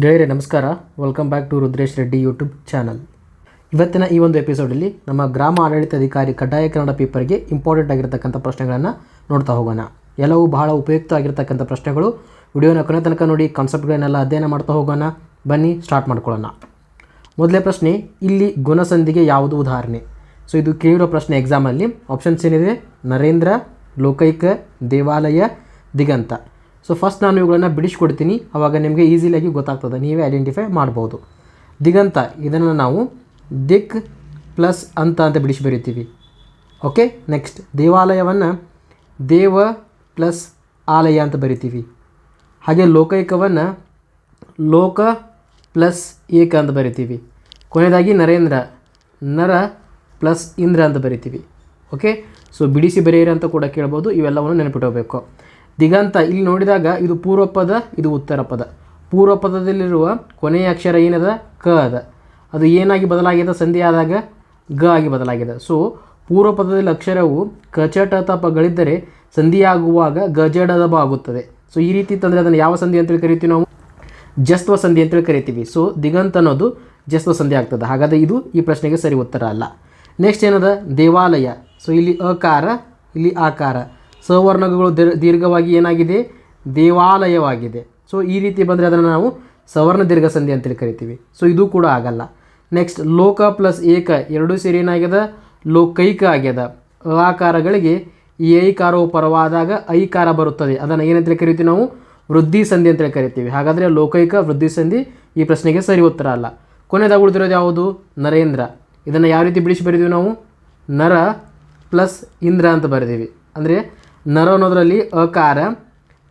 ಗೆಳೆಯರೇ ನಮಸ್ಕಾರ, welcome back to Rudresh Reddy YouTube channel. ಇವತ್ತಿನ ಈ ಒಂದು ಎಪಿಸೋಡಲ್ಲಿ ನಮ್ಮ ಗ್ರಾಮ ಆಡಳಿತಾಧಿಕಾರಿ ಕಡ್ಡಾಯ ಕನ್ನಡ ಪೇಪರ್ಗೆ ಇಂಪಾರ್ಟೆಂಟ್ ಆಗಿರತಕ್ಕಂಥ ಪ್ರಶ್ನೆಗಳನ್ನು ನೋಡ್ತಾ ಹೋಗೋಣ. ಎಲ್ಲವೂ ಬಹಳ ಉಪಯುಕ್ತ ಆಗಿರತಕ್ಕಂಥ ಪ್ರಶ್ನೆಗಳು. ವಿಡಿಯೋನ ಕೊನೆ ತನಕ ನೋಡಿ, ಕಾನ್ಸೆಪ್ಟ್ಗಳನ್ನೆಲ್ಲ ಅಧ್ಯಯನ ಮಾಡ್ತಾ ಹೋಗೋಣ. ಬನ್ನಿ ಸ್ಟಾರ್ಟ್ ಮಾಡ್ಕೊಳ್ಳೋಣ. ಮೊದಲೇ ಪ್ರಶ್ನೆ, ಇಲ್ಲಿ ಗುಣಸಂಧಿಗೆ ಯಾವುದು ಉದಾಹರಣೆ? ಸೊ ಇದು ಕೇಳಿರೋ ಪ್ರಶ್ನೆ ಎಕ್ಸಾಮಲ್ಲಿ. ಆಪ್ಷನ್ಸ್ ಏನಿದೆ? ನರೇಂದ್ರ, ಲೋಕೈಕ, ದೇವಾಲಯ, ದಿಗಂತ. ಸೊ ಫಸ್ಟ್ ನಾನು ಇವುಗಳನ್ನು ಬಿಡಿಸ್ಕೊಡ್ತೀನಿ, ಆವಾಗ ನಿಮಗೆ ಈಸಿಯಾಗಿ ಗೊತ್ತಾಗ್ತದೆ, ನೀವೇ ಐಡೆಂಟಿಫೈ ಮಾಡ್ಬೋದು. ದಿಗಂತ, ಇದನ್ನು ನಾವು ದಿಕ್ ಪ್ಲಸ್ ಅಂತ ಬಿಡಿಸಿ ಬರೀತೀವಿ. ಓಕೆ. ನೆಕ್ಸ್ಟ್, ದೇವಾಲಯವನ್ನು ದೇವ ಪ್ಲಸ್ ಆಲಯ ಅಂತ ಬರಿತೀವಿ. ಹಾಗೆ ಲೋಕೈಕವನ್ನು ಲೋಕ ಪ್ಲಸ್ ಏಕ ಅಂತ ಬರಿತೀವಿ. ಕೊನೆಯದಾಗಿ ನರೇಂದ್ರ ನರ ಪ್ಲಸ್ ಇಂದ್ರ ಅಂತ ಬರಿತೀವಿ. ಓಕೆ. ಸೊ ಬಿಡಿಸಿ ಬರೆಯಿರಿ ಅಂತ ಕೂಡ ಕೇಳ್ಬೋದು. ಇವೆಲ್ಲವನ್ನು ನೆನಪಿಟ್ಟೋಗಬೇಕು. ದಿಗಂತ ಇಲ್ಲಿ ನೋಡಿದಾಗ ಇದು ಪೂರ್ವ ಪದ, ಇದು ಉತ್ತರ ಪದ. ಪೂರ್ವ ಪದದಲ್ಲಿರುವ ಕೊನೆಯ ಅಕ್ಷರ ಏನದ? ಕ ಅದ. ಅದು ಏನಾಗಿ ಬದಲಾಗಿದೆ? ಸಂಧಿ ಆದಾಗ ಗ ಆಗಿ ಬದಲಾಗಿದೆ. ಸೊ ಪೂರ್ವ ಪದದಲ್ಲಿ ಅಕ್ಷರವು ಕಚಟ ತಪಗಳಿದ್ದರೆ ಸಂಧಿಯಾಗುವಾಗ ಗಜಡದಬ ಆಗುತ್ತದೆ. ಸೊ ಈ ರೀತಿ ತಂದರೆ ಅದನ್ನು ಯಾವ ಸಂಧಿ ಅಂತೇಳಿ ಕರಿತೀವಿ? ನಾವು ಜಸ್ತ್ವ ಸಂಧಿ ಅಂತೇಳಿ ಕರಿತೀವಿ. ಸೊ ದಿಗಂತ ಅನ್ನೋದು ಜಸ್ತ್ವ ಸಂಧಿ ಆಗ್ತದೆ. ಹಾಗಾದರೆ ಇದು ಈ ಪ್ರಶ್ನೆಗೆ ಸರಿ ಉತ್ತರ ಅಲ್ಲ. ನೆಕ್ಸ್ಟ್ ಏನದ? ದೇವಾಲಯ. ಸೊ ಇಲ್ಲಿ ಅಕಾರ, ಇಲ್ಲಿ ಆಕಾರ, ಸವರ್ಣಗಳು ದೀರ್ಘವಾಗಿ ಏನಾಗಿದೆ? ದೇವಾಲಯವಾಗಿದೆ. ಸೊ ಈ ರೀತಿ ಬಂದರೆ ಅದನ್ನು ನಾವು ಸವರ್ಣ ದೀರ್ಘ ಸಂಧಿ ಅಂತೇಳಿ ಕರಿತೀವಿ. ಸೊ ಇದು ಕೂಡ ಆಗಲ್ಲ. ನೆಕ್ಸ್ಟ್, ಲೋಕ ಪ್ಲಸ್ ಏಕ ಎರಡೂ ಸೇರಿ ಏನಾಗ್ಯದ? ಲೋಕೈಕ ಆಗ್ಯದ. ಆಕಾರಗಳಿಗೆ ಈ ಐಕಾರವು ಪರವಾದಾಗ ಐಕಾರ ಬರುತ್ತದೆ. ಅದನ್ನು ಏನಂತೇಳಿ ಕರಿತೀವಿ? ನಾವು ವೃದ್ಧಿ ಸಂಧಿ ಅಂತೇಳಿ ಕರಿತೀವಿ. ಹಾಗಾದರೆ ಲೋಕೈಕ ವೃದ್ಧಿ ಸಂಧಿ ಈ ಪ್ರಶ್ನೆಗೆ ಸರಿ ಉತ್ತರ ಅಲ್ಲ. ಕೊನೆಯದಾಗಿ ಉಳಿದಿರೋದು ಯಾವುದು? ನರೇಂದ್ರ. ಇದನ್ನು ಯಾವ ರೀತಿ ಬಿಡಿಸಿ ಬರೀತೀವಿ ನಾವು? ನರ ಪ್ಲಸ್ ಇಂದ್ರ ಅಂತ ಬರೆದೀವಿ. ಅಂದರೆ ನರ ಅನ್ನೋದರಲ್ಲಿ ಅಕಾರ,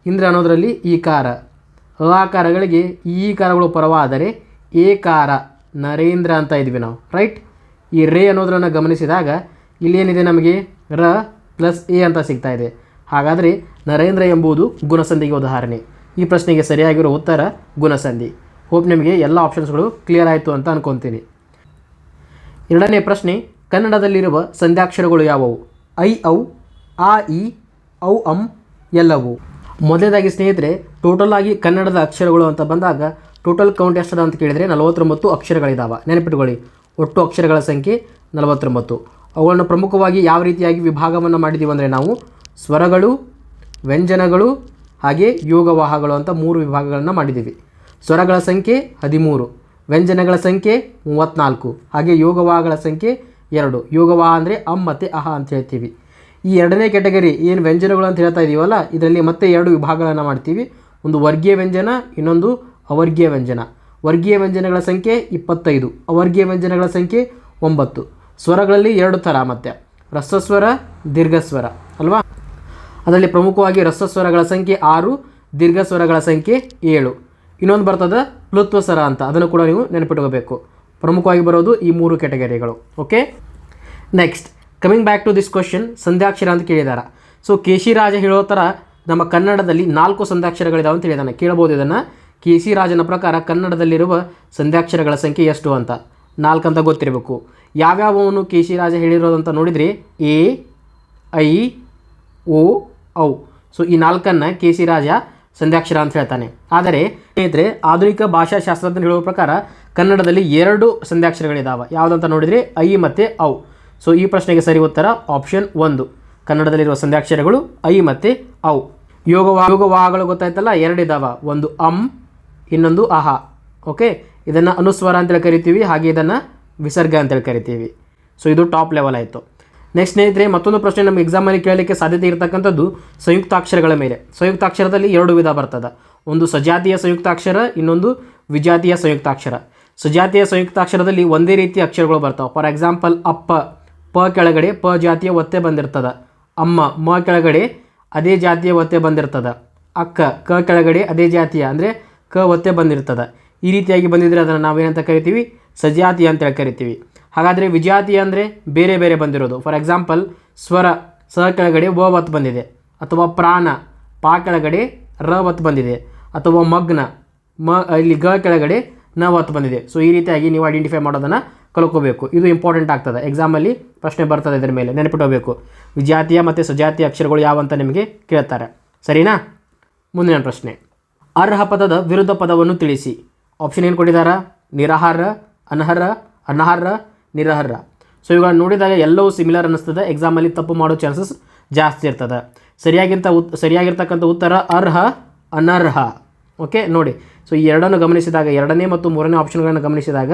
ಇಂದ್ರ ಅನ್ನೋದರಲ್ಲಿ ಈಕಾರ. ಆಕಾರಗಳಿಗೆ ಈ ಕಾರಗಳು ಪರವಾದರೆ ಏಕಾರ ನರೇಂದ್ರ ಅಂತ ಇದ್ವಿ ನಾವು, ರೈಟ್. ಈ ರೇ ಅನ್ನೋದನ್ನು ಗಮನಿಸಿದಾಗ ಇಲ್ಲೇನಿದೆ? ನಮಗೆ ರ ಪ್ಲಸ್ ಎ ಅಂತ ಸಿಗ್ತಾ ಇದೆ. ಹಾಗಾದರೆ ನರೇಂದ್ರ ಎಂಬುದು ಗುಣಸಂಧಿಗೆ ಉದಾಹರಣೆ. ಈ ಪ್ರಶ್ನೆಗೆ ಸರಿಯಾಗಿರೋ ಉತ್ತರ ಗುಣಸಂಧಿ. ಹೋಪ್ ನಿಮಗೆ ಎಲ್ಲ ಆಪ್ಷನ್ಸ್ಗಳು ಕ್ಲಿಯರ್ ಆಯಿತು ಅಂತ ಅನ್ಕೊತೀನಿ. ಎರಡನೇ ಪ್ರಶ್ನೆ, ಕನ್ನಡದಲ್ಲಿರುವ ಸಂಧ್ಯಾಕ್ಷರಗಳು ಯಾವುವು? ಐ ಔ, ಆ ಇ, ಔ ಅಂ, ಎಲ್ಲವು. ಮೊದಲನೇದಾಗಿ ಸ್ನೇಹಿತರೆ, ಟೋಟಲ್ ಆಗಿ ಕನ್ನಡದ ಅಕ್ಷರಗಳು ಅಂತ ಬಂದಾಗ ಟೋಟಲ್ ಕೌಂಟ್ ಎಷ್ಟದ ಅಂತ ಕೇಳಿದರೆ 49 ಅಕ್ಷರಗಳಿದ್ದಾವೆ. ನೆನಪಿಟ್ಕೊಳ್ಳಿ, ಒಟ್ಟು ಅಕ್ಷರಗಳ ಸಂಖ್ಯೆ 49. ಅವುಗಳನ್ನು ಪ್ರಮುಖವಾಗಿ ಯಾವ ರೀತಿಯಾಗಿ ವಿಭಾಗವನ್ನು ಮಾಡಿದ್ದೀವಿ ಅಂದರೆ ನಾವು ಸ್ವರಗಳು, ವ್ಯಂಜನಗಳು ಹಾಗೆ ಯೋಗವಾಹಗಳು ಅಂತ 3 ವಿಭಾಗಗಳನ್ನು ಮಾಡಿದ್ದೀವಿ. ಸ್ವರಗಳ ಸಂಖ್ಯೆ 13, ವ್ಯಂಜನಗಳ ಸಂಖ್ಯೆ 34, ಹಾಗೆ ಯೋಗವಾಹಗಳ ಸಂಖ್ಯೆ 2. ಯೋಗವಾಹ ಅಂದರೆ ಅಂ ಮತ್ತು ಅಹ ಅಂತ ಹೇಳ್ತೀವಿ. ಈ ಎರಡನೇ ಕ್ಯಾಟಗರಿ ಏನು ವ್ಯಂಜನಗಳು ಅಂತ ಹೇಳ್ತಾ ಇದ್ದೀವಲ್ಲ, ಇದರಲ್ಲಿ ಮತ್ತೆ 2 ವಿಭಾಗಗಳನ್ನು ಮಾಡ್ತೀವಿ. ಒಂದು ವರ್ಗೀಯ ವ್ಯಂಜನ, ಇನ್ನೊಂದು ಅವರ್ಗೀಯ ವ್ಯಂಜನ. ವರ್ಗೀಯ ವ್ಯಂಜನಗಳ ಸಂಖ್ಯೆ 25, ಅವರ್ಗೀಯ ವ್ಯಂಜನಗಳ ಸಂಖ್ಯೆ 9. ಸ್ವರಗಳಲ್ಲಿ 2 ಥರ, ಮತ್ತು ರಸಸ್ವರ, ದೀರ್ಘಸ್ವರ ಅಲ್ವಾ. ಅದರಲ್ಲಿ ಪ್ರಮುಖವಾಗಿ ರಸಸ್ವರಗಳ ಸಂಖ್ಯೆ 6, ದೀರ್ಘಸ್ವರಗಳ ಸಂಖ್ಯೆ 7. ಇನ್ನೊಂದು ಬರ್ತದೆ ಪ್ಲುತ್ವ ಸ್ವರ ಅಂತ, ಅದನ್ನು ಕೂಡ ನೀವು ನೆನಪಿಟ್ಕೋಬೇಕು. ಪ್ರಮುಖವಾಗಿ ಬರೋದು ಈ 3 ಕ್ಯಾಟಗರಿಗಳು. Okay. Next, coming back to this question, ಸಂಧ್ಯಾಕ್ಷರ ಅಂತ ಕೇಳಿದಾರೆ. ಸೊ ಕೆ ಸಿ ರಾಜ ಹೇಳೋ ಥರ ನಮ್ಮ ಕನ್ನಡದಲ್ಲಿ 4 ಸಂಧ್ಯಾಕ್ಷರಗಳಿದಾವೆ ಅಂತ ಹೇಳಿದಾನೆ. ಕೇಳಬಹುದು ಇದನ್ನು. ಕೆ ಸಿ ರಾಜನ ಪ್ರಕಾರ ಕನ್ನಡದಲ್ಲಿರುವ ಸಂಧ್ಯಾಕ್ಷರಗಳ ಸಂಖ್ಯೆ ಎಷ್ಟು ಅಂತ. 4 ಅಂತ ಗೊತ್ತಿರಬೇಕು. ಯಾವ್ಯಾವನು ಕೆ ಸಿ ರಾಜ ಹೇಳಿರೋದಂತ ನೋಡಿದರೆ ಎ, ಐ, ಓ, ಔ. ಸೊ ಈ 4 ಕೆ ಸಿ ರಾಜ ಸಂಧ್ಯಾಕ್ಷರ ಅಂತ ಹೇಳ್ತಾನೆ. ಆದರೆ ಸ್ನೇಹಿತರೆ, ಆಧುನಿಕ ಭಾಷಾಶಾಸ್ತ್ರ ಅಂತ ಹೇಳುವ ಪ್ರಕಾರ ಕನ್ನಡದಲ್ಲಿ 2 ಸಂಧ್ಯಾಕ್ಷರಗಳಿದ್ದಾವೆ. ಯಾವುದಂತ ನೋಡಿದರೆ ಐ ಮತ್ತು ಔ. ಸೊ ಈ ಪ್ರಶ್ನೆಗೆ ಸರಿ ಉತ್ತರ ಆಪ್ಷನ್ 1. ಕನ್ನಡದಲ್ಲಿರುವ ಸಂಧ್ಯಾಕ್ಷರಗಳು ಐ ಮತ್ತು ಔ. ಯೋಗವಾಹಗಳು ಗೊತ್ತಾಯ್ತಲ್ಲ, 2 ಇದ್ದಾವೆ. ಒಂದು ಅಂ, ಇನ್ನೊಂದು ಅಹ. ಓಕೆ. ಇದನ್ನು ಅನುಸ್ವರ ಅಂತೇಳಿ ಕರಿತೀವಿ, ಹಾಗೆ ಇದನ್ನು ವಿಸರ್ಗ ಅಂತೇಳಿ ಕರಿತೀವಿ. ಸೊ ಇದು ಟಾಪ್ ಲೆವೆಲ್ ಆಯಿತು. ನೆಕ್ಸ್ಟ್ ಸ್ನೇಹಿತರೆ, ಮತ್ತೊಂದು ಪ್ರಶ್ನೆ ನಮ್ಮ ಎಕ್ಸಾಮಲ್ಲಿ ಕೇಳಲಿಕ್ಕೆ ಸಾಧ್ಯತೆ ಇರತಕ್ಕಂಥದ್ದು ಸಂಯುಕ್ತಾಕ್ಷರಗಳ ಮೇಲೆ. ಸಂಯುಕ್ತಾಕ್ಷರದಲ್ಲಿ 2 ವಿಧ ಬರ್ತದೆ. ಒಂದು ಸಜಾತಿಯ ಸಂಯುಕ್ತಾಕ್ಷರ, ಇನ್ನೊಂದು ವಿಜಾತಿಯ ಸಂಯುಕ್ತಾಕ್ಷರ. ಸಜಾತಿಯ ಸಂಯುಕ್ತಾಕ್ಷರದಲ್ಲಿ ಒಂದೇ ರೀತಿಯ ಅಕ್ಷರಗಳು ಬರ್ತಾವೆ. ಫಾರ್ ಎಕ್ಸಾಂಪಲ್, ಅಪ್ಪ, ಪ ಕೆಳಗಡೆ ಪ ಜಾತಿಯ ಒತ್ತೆ ಬಂದಿರ್ತದೆ. ಅಮ್ಮ, ಮ ಕೆಳಗಡೆ ಅದೇ ಜಾತಿಯ ಒತ್ತೆ ಬಂದಿರ್ತದೆ. ಅಕ್ಕ, ಕ ಕೆಳಗಡೆ ಅದೇ ಜಾತಿಯ ಅಂದರೆ ಕ ಒತ್ತೆ ಬಂದಿರ್ತದೆ. ಈ ರೀತಿಯಾಗಿ ಬಂದಿದ್ದರೆ ಅದನ್ನು ನಾವೇನಂತ ಕರಿತೀವಿ? ಸಜಾತಿಯ ಅಂತೇಳಿ ಕರಿತೀವಿ. ಹಾಗಾದರೆ ವಿಜಾತಿಯ ಅಂದರೆ ಬೇರೆ ಬೇರೆ ಬಂದಿರೋದು. ಫಾರ್ ಎಕ್ಸಾಂಪಲ್, ಸ್ವರ, ಸ ಕೆಳಗಡೆ ವ ಒತ್ತು ಬಂದಿದೆ, ಅಥವಾ ಪ್ರಾಣ, ಪ ಕೆಳಗಡೆ ರ ಒತ್ತು ಬಂದಿದೆ, ಅಥವಾ ಮಗ್ನ, ಇಲ್ಲಿ ಗ ಕೆಳಗಡೆ ನ ಒತ್ತು ಬಂದಿದೆ. ಸೊ ಈ ರೀತಿಯಾಗಿ ನೀವು ಐಡೆಂಟಿಫೈ ಮಾಡೋದನ್ನು ಕಲ್ಕೋಬೇಕು. ಇದು ಇಂಪಾರ್ಟೆಂಟ್ ಆಗ್ತದೆ, ಎಕ್ಸಾಮಲ್ಲಿ ಪ್ರಶ್ನೆ ಬರ್ತದೆ. ಇದರ ಮೇಲೆ ನೆನಪಿಟ್ಕೋಬೇಕು. ವಿಜಾತಿಯ ಮತ್ತು ಸಜಾತಿಯ ಅಕ್ಷರಗಳು ಯಾವಂತ ನಿಮಗೆ ಕೇಳ್ತಾರೆ. ಸರಿನಾ? ಮುಂದಿನ ಪ್ರಶ್ನೆ, ಅರ್ಹ ಪದದ ವಿರುದ್ಧ ಪದವನ್ನು ತಿಳಿಸಿ. ಆಪ್ಷನ್ ಏನು ಕೊಟ್ಟಿದ್ದಾರೆ? ನಿರಾಹಾರ, ಅನರ್ಹ, ಅನಾಹಾರ, ನಿರಾಹಾರ. ಸೊ ಇವುಗಳನ್ನ ನೋಡಿದಾಗ ಎಲ್ಲವೂ ಸಿಮಿಲರ್ ಅನ್ನಿಸ್ತದೆ. ಎಕ್ಸಾಮಲ್ಲಿ ತಪ್ಪು ಮಾಡೋ ಚಾನ್ಸಸ್ ಜಾಸ್ತಿ ಇರ್ತದೆ. ಸರಿಯಾಗಿರ್ತಕ್ಕಂಥ ಉತ್ತರ ಅರ್ಹ, ಅನರ್ಹ. ಓಕೆ ನೋಡಿ, ಸೊ ಈ ಎರಡನ್ನು ಗಮನಿಸಿದಾಗ, ಎರಡನೇ ಮತ್ತು ಮೂರನೇ ಆಪ್ಷನ್ಗಳನ್ನು ಗಮನಿಸಿದಾಗ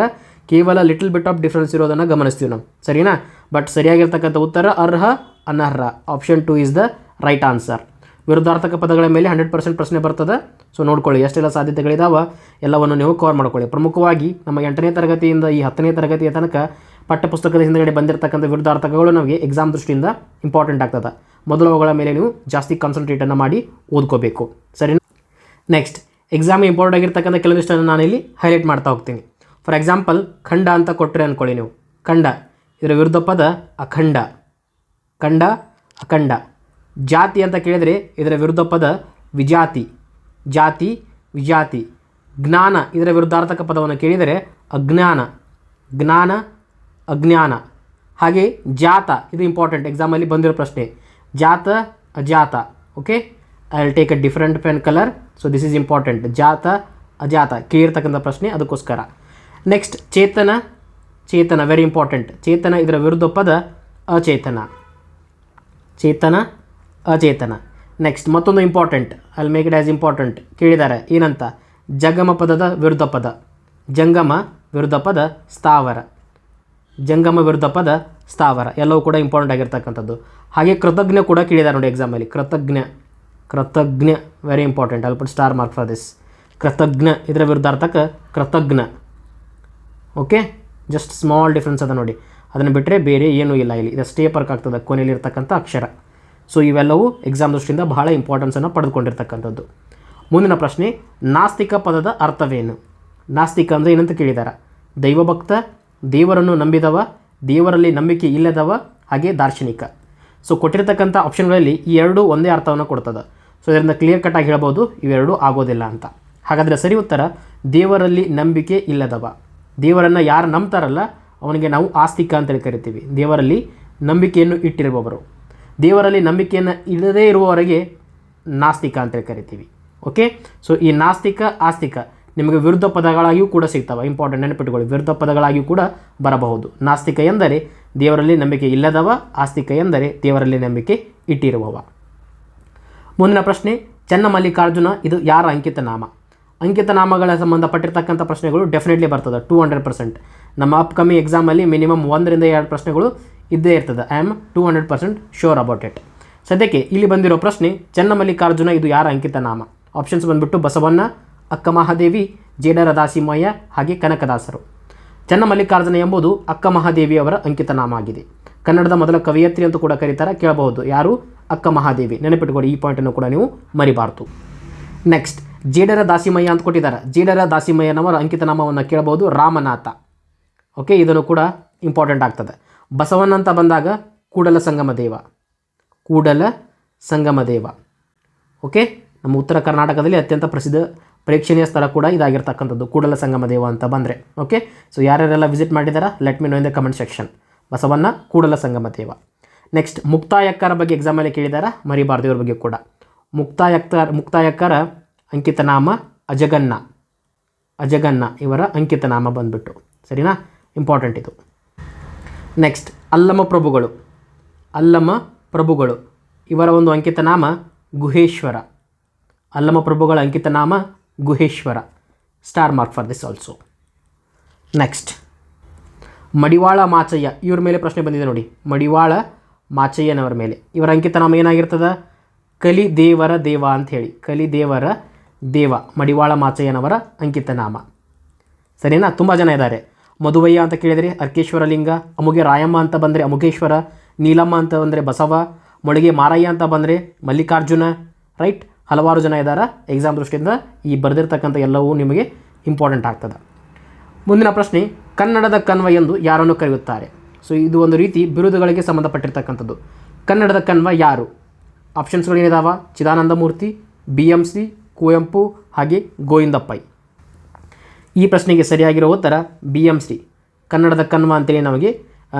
ಕೇವಲ ಲಿಟಲ್ ಬಿಟ್ ಆಫ್ ಡಿಫ್ರೆನ್ಸ್ ಇರೋದನ್ನು ಗಮನಿಸ್ತೀವಿ ನಾವು, ಸರಿನಾ? ಬಟ್ ಸರಿಯಾಗಿರ್ತಕ್ಕಂಥ ಉತ್ತರ ಅರ್ಹ, ಅನರ್ಹ. Option 2 is the right answer. ವಿರುದ್ಧಾರ್ಥಕ ಪದಗಳ ಮೇಲೆ 100% ಪ್ರಶ್ನೆ ಬರ್ತದೆ. ಸೊ ನೋಡ್ಕೊಳ್ಳಿ ಎಷ್ಟೆಲ್ಲ ಸಾಧ್ಯತೆಗಳಿದಾವೆ ಎಲ್ಲವನ್ನು ನೀವು ಕವರ್ ಮಾಡ್ಕೊಳ್ಳಿ. ಪ್ರಮುಖವಾಗಿ ನಮ್ಮ 8ನೇ ತರಗತಿಯಿಂದ ಈ 10ನೇ ತರಗತಿಯ ತನಕ ಪಠ್ಯಪುಸ್ತಕದ ಹಿಂದುಗಡೆ ಬಂದಿರತಕ್ಕಂಥ ವಿರುದ್ಧಾರ್ಥಕಗಳು ನಮಗೆ ಎಕ್ಸಾಮ್ ದೃಷ್ಟಿಯಿಂದ ಇಂಪಾರ್ಟೆಂಟ್ ಆಗ್ತದೆ. ಮೊದಲು ಅವುಗಳ ಮೇಲೆ ನೀವು ಜಾಸ್ತಿ ಕಾನ್ಸಂಟ್ರೇಟನ್ನು ಮಾಡಿ ಓದ್ಕೋಬೇಕು, ಸರಿ? ನೆಕ್ಸ್ಟ್, ಎಕ್ಸಾಮ್ ಇಂಪಾರ್ಟೆಂಟ್ ಆಗಿರ್ತಕ್ಕಂಥ ಕೆಲವಿಷ್ಟನ್ನು ನಾನು ಇಲ್ಲಿ ಹೈಲೈಟ್ ಮಾಡ್ತಾ ಹೋಗ್ತೀನಿ. ಫಾರ್ ಎಕ್ಸಾಂಪಲ್, ಖಂಡ ಅಂತ ಕೊಟ್ಟರೆ ಅಂದ್ಕೊಳ್ಳಿ ನೀವು. ಖಂಡ, ಇದರ ವಿರುದ್ಧ ಪದ ಅಖಂಡ. ಖಂಡ, ಅಖಂಡ. ಜಾತಿ ಅಂತ ಕೇಳಿದರೆ ಇದರ ವಿರುದ್ಧ ಪದ ವಿಜಾತಿ. ಜಾತಿ, ವಿಜಾತಿ. ಜ್ಞಾನ, ಇದರ ವಿರುದ್ಧಾರ್ಥಕ ಪದವನ್ನು ಕೇಳಿದರೆ ಅಜ್ಞಾನ. ಜ್ಞಾನ, ಅಜ್ಞಾನ. ಹಾಗೆ ಜಾತ, ಇದು ಇಂಪಾರ್ಟೆಂಟ್, ಎಕ್ಸಾಮಲ್ಲಿ ಬಂದಿರೋ ಪ್ರಶ್ನೆ. ಜಾತ, ಅಜಾತ. Okay, I will take a different pen colour. So this is important. ಜಾತ, ಅಜಾತ ಕೇಳಿರ್ತಕ್ಕಂಥ ಪ್ರಶ್ನೆ, ಅದಕ್ಕೋಸ್ಕರ. ನೆಕ್ಸ್ಟ್, ಚೇತನ, ಚೇತನ, ವೆರಿ ಇಂಪಾರ್ಟೆಂಟ್. ಚೇತನ, ಇದರ ವಿರುದ್ಧ ಪದ ಅಚೇತನ. ಚೇತನ, ಅಚೇತನ. ನೆಕ್ಸ್ಟ್, ಮತ್ತೊಂದು important, I will make it as important. ಕೇಳಿದ್ದಾರೆ ಏನಂತ? ಜಂಗಮ ಪದದ ವಿರುದ್ಧ ಪದ. ಜಂಗಮ ವಿರುದ್ಧ ಪದ ಸ್ಥಾವರ. ಜಂಗಮ ವಿರುದ್ಧ ಪದ ಸ್ಥಾವರ. ಎಲ್ಲವೂ ಕೂಡ ಇಂಪಾರ್ಟೆಂಟ್ ಆಗಿರ್ತಕ್ಕಂಥದ್ದು. ಹಾಗೆ ಕೃತಜ್ಞ ಕೂಡ ಕೇಳಿದ್ದಾರೆ ನೋಡಿ ಎಕ್ಸಾಮಲ್ಲಿ. ಕೃತಜ್ಞ, ಕೃತಜ್ಞ, very important. I will put star mark for this. ಕೃತಜ್ಞ, ಇದರ ವಿರುದ್ಧಾರ್ಥಕ ಕೃತಜ್ಞ. ಓಕೆ, ಜಸ್ಟ್ ಸ್ಮಾಲ್ ಡಿಫ್ರೆನ್ಸ್ ಅದ ನೋಡಿ, ಅದನ್ನು ಬಿಟ್ಟರೆ ಬೇರೆ ಏನೂ ಇಲ್ಲ ಇಲ್ಲಿ. ಇದಷ್ಟೇ ಫರ್ಕ್ ಆಗ್ತದೆ ಕೊನೆಯಲ್ಲಿರ್ತಕ್ಕಂಥ ಅಕ್ಷರ. ಸೊ ಇವೆಲ್ಲವೂ ಎಕ್ಸಾಮ್ ದೃಷ್ಟಿಯಿಂದ ಬಹಳ ಇಂಪಾರ್ಟೆನ್ಸನ್ನು ಪಡೆದುಕೊಂಡಿರ್ತಕ್ಕಂಥದ್ದು. ಮುಂದಿನ ಪ್ರಶ್ನೆ, ನಾಸ್ತಿಕ ಪದದ ಅರ್ಥವೇನು? ನಾಸ್ತಿಕ ಅಂದರೆ ಏನಂತ ಕೇಳಿದ್ದಾರೆ? ದೈವಭಕ್ತ, ದೇವರನ್ನು ನಂಬಿದವ, ದೇವರಲ್ಲಿ ನಂಬಿಕೆ ಇಲ್ಲದವ, ಹಾಗೆ ದಾರ್ಶನಿಕ. ಸೊ ಕೊಟ್ಟಿರ್ತಕ್ಕಂಥ ಆಪ್ಷನ್ಗಳಲ್ಲಿ ಈ ಎರಡೂ ಒಂದೇ ಅರ್ಥವನ್ನು ಕೊಡ್ತದೆ. ಸೊ ಇದರಿಂದ ಕ್ಲಿಯರ್ ಕಟ್ ಆಗಿ ಹೇಳ್ಬೋದು ಇವೆರಡೂ ಆಗೋದಿಲ್ಲ ಅಂತ. ಹಾಗಾದರೆ ಸರಿ ಉತ್ತರ ದೇವರಲ್ಲಿ ನಂಬಿಕೆ ಇಲ್ಲದವ. ದೇವರನ್ನು ಯಾರು ನಂಬ್ತಾರಲ್ಲ ಅವನಿಗೆ ನಾವು ಆಸ್ತಿಕ ಅಂತೇಳಿ ಕರಿತೀವಿ. ದೇವರಲ್ಲಿ ನಂಬಿಕೆಯನ್ನು ಇಟ್ಟಿರುವವರು. ದೇವರಲ್ಲಿ ನಂಬಿಕೆಯನ್ನು ಇಡದೇ ಇರುವವರೆಗೆ ನಾಸ್ತಿಕ ಅಂತೇಳಿ ಕರಿತೀವಿ. ಓಕೆ, ಸೊ ಈ ನಾಸ್ತಿಕ, ಆಸ್ತಿಕ ನಿಮಗೆ ವಿರುದ್ಧ ಪದಗಳಾಗಿಯೂ ಕೂಡ ಸಿಗ್ತವೆ. ಇಂಪಾರ್ಟೆಂಟ್, ನೆನಪಿಟ್ಟುಕೊಳ್ಳಿ, ವಿರುದ್ಧ ಪದಗಳಾಗಿಯೂ ಕೂಡ ಬರಬಹುದು. ನಾಸ್ತಿಕ ಎಂದರೆ ದೇವರಲ್ಲಿ ನಂಬಿಕೆ ಇಲ್ಲದವ, ಆಸ್ತಿಕ ಎಂದರೆ ದೇವರಲ್ಲಿ ನಂಬಿಕೆ ಇಟ್ಟಿರುವವ. ಮುಂದಿನ ಪ್ರಶ್ನೆ, ಚನ್ನಮಲ್ಲಿಕಾರ್ಜುನ ಇದು ಯಾರ ಅಂಕಿತ ನಾಮ? ಅಂಕಿತ ನಾಮಗಳ ಸಂಬಂಧಪಟ್ಟಿರ್ತಕ್ಕಂಥ ಪ್ರಶ್ನೆಗಳು ಡೆಫಿನೆಟ್ಲಿ ಬರ್ತದೆ 200%. ನಮ್ಮ ಅಪ್ಕಮಿಂಗ್ ಎಕ್ಸಾಮಲ್ಲಿ ಮಿನಿಮಮ್ 1 ರಿಂದ 2 ಪ್ರಶ್ನೆಗಳು ಇದ್ದೇ ಇರ್ತದೆ. I am 200% sure about it. ಸದ್ಯಕ್ಕೆ ಇಲ್ಲಿ ಬಂದಿರೋ ಪ್ರಶ್ನೆ, ಚನ್ನಮಲ್ಲಿಕಾರ್ಜುನ ಇದು ಯಾರ ಅಂಕಿತ ನಾಮ? ಆಪ್ಷನ್ಸ್ ಬಂದುಬಿಟ್ಟು ಬಸವಣ್ಣ, ಅಕ್ಕ ಮಹಾದೇವಿ, ಜೇಡರ ದಾಸಿಮಯ್ಯ, ಹಾಗೆ ಕನಕದಾಸರು. ಚನ್ನಮಲ್ಲಿಕಾರ್ಜುನ ಎಂಬುದು ಅಕ್ಕ ಮಹಾದೇವಿಯವರ ಅಂಕಿತ ನಾಮ ಆಗಿದೆ. ಕನ್ನಡದ ಮೊದಲ ಕವಿಯತ್ರಿ ಅಂತ ಕೂಡ ಕರೀತಾರೆ, ಕೇಳಬಹುದು. ಯಾರು? ಅಕ್ಕ ಮಹಾದೇವಿ. ನೆನಪಿಟ್ಕೊಳ್ಳಿ, ಈ ಪಾಯಿಂಟನ್ನು ಕೂಡ ನೀವು ಮರಿಬಾರ್ದು. ನೆಕ್ಸ್ಟ್, ಜೇಡರ ದಾಸಿಮಯ್ಯ ಅಂತ ಕೊಟ್ಟಿದ್ದಾರೆ. ಜೇಡರ ದಾಸಿಮಯ್ಯನವರ ಅಂಕಿತ ನಾಮವನ್ನು ಕೇಳಬಹುದು, ರಾಮನಾಥ. ಓಕೆ, ಇದನ್ನು ಕೂಡ ಇಂಪಾರ್ಟೆಂಟ್ ಆಗ್ತದೆ. ಬಸವಣ್ಣ ಅಂತ ಬಂದಾಗ ಕೂಡಲ ಸಂಗಮ ದೇವ. ಕೂಡಲ ಸಂಗಮ ದೇವ. ಓಕೆ, ನಮ್ಮ ಉತ್ತರ ಕರ್ನಾಟಕದಲ್ಲಿ ಅತ್ಯಂತ ಪ್ರಸಿದ್ಧ ಪ್ರೇಕ್ಷಣೀಯ ಸ್ಥಳ ಕೂಡ ಇದಾಗಿರ್ತಕ್ಕಂಥದ್ದು ಕೂಡಲ ಸಂಗಮ ದೇವ ಅಂತ ಬಂದರೆ. ಓಕೆ, ಸೊ ಯಾರ್ಯಾರೆಲ್ಲ ವಿಸಿಟ್ ಮಾಡಿದಾರಾ let me know in the comment section. Basavanna, Kudala Sangama Deva. Next, ಮುಕ್ತಾಯಕ್ಕರ ಬಗ್ಗೆ ಎಕ್ಸಾಮಲ್ಲಿ ಕೇಳಿದಾರಾ, ಮರಿಬಾರ್ದು ಇವ್ರ ಬಗ್ಗೆ ಕೂಡ. ಮುಕ್ತಾಯಕ್ಕರ ಅಂಕಿತ ನಾಮ ಅಜಗನ್ನ. ಅಜಗನ್ನ ಇವರ ಅಂಕಿತ ನಾಮ ಬಂದುಬಿಟ್ಟು, ಸರಿನಾ? ಇಂಪಾರ್ಟೆಂಟ್ ಇದು. ನೆಕ್ಸ್ಟ್, ಅಲ್ಲಮ ಪ್ರಭುಗಳು. ಅಲ್ಲಮ ಪ್ರಭುಗಳು ಇವರ ಒಂದು ಅಂಕಿತ ನಾಮ ಗುಹೇಶ್ವರ. ಅಲ್ಲಮ ಪ್ರಭುಗಳ ಅಂಕಿತ ನಾಮ Guheshwara. Star mark for this also. Next, Madivala Machayya ಇವ್ರ ಮೇಲೆ ಪ್ರಶ್ನೆ ಬಂದಿದೆ ನೋಡಿ. ಮಡಿವಾಳ ಮಾಚಯ್ಯನವರ ಮೇಲೆ ಇವರ ಅಂಕಿತ ನಾಮ ಏನಾಗಿರ್ತದೆ? ಕಲಿದೇವರ ದೇವ ಅಂಥೇಳಿ. ಕಲಿದೇವರ ದೇವ ಮಡಿವಾಳ ಮಾಚಯ್ಯನವರ ಅಂಕಿತ ನಾಮ, ಸರಿನಾ? ತುಂಬ ಜನ ಇದ್ದಾರೆ. ಮಧುವಯ್ಯ ಅಂತ ಕೇಳಿದರೆ ಅರ್ಕೇಶ್ವರ ಲಿಂಗ, ಅಮುಗೆ ರಾಯಮ್ಮ ಅಂತ ಬಂದರೆ ಅಮುಗೇಶ್ವರ, ನೀಲಮ್ಮ ಅಂತ ಬಂದರೆ ಬಸವ, ಮೊಳಗೆ ಮಾರಯ್ಯ ಅಂತ ಬಂದರೆ ಮಲ್ಲಿಕಾರ್ಜುನ. ರೈಟ್, ಹಲವಾರು ಜನ ಇದ್ದಾರೆ. ಎಕ್ಸಾಮ್ ದೃಷ್ಟಿಯಿಂದ ಈ ಬರೆದಿರ್ತಕ್ಕಂಥ ಎಲ್ಲವೂ ನಿಮಗೆ ಇಂಪಾರ್ಟೆಂಟ್ ಆಗ್ತದೆ. ಮುಂದಿನ ಪ್ರಶ್ನೆ, ಕನ್ನಡದ ಕಣ್ವ ಎಂದು ಯಾರನ್ನು ಕರೆಯುತ್ತಾರೆ? ಸೊ ಇದು ಒಂದು ರೀತಿ ಬಿರುದುಗಳಿಗೆ ಸಂಬಂಧಪಟ್ಟಿರ್ತಕ್ಕಂಥದ್ದು. ಕನ್ನಡದ ಕಣ್ವ ಯಾರು? ಆಪ್ಷನ್ಸ್ಗಳೇನಿದಾವ? ಚಿದಾನಂದ ಮೂರ್ತಿ, BMC, ಕುವೆಂಪು, ಹಾಗೆ ಗೋವಿಂದ ಪೈ. ಈ ಪ್ರಶ್ನೆಗೆ ಸರಿಯಾಗಿರೋ ಉತ್ತರ BMC. ಕನ್ನಡದ ಕಣ್ವ ಅಂತೇಳಿ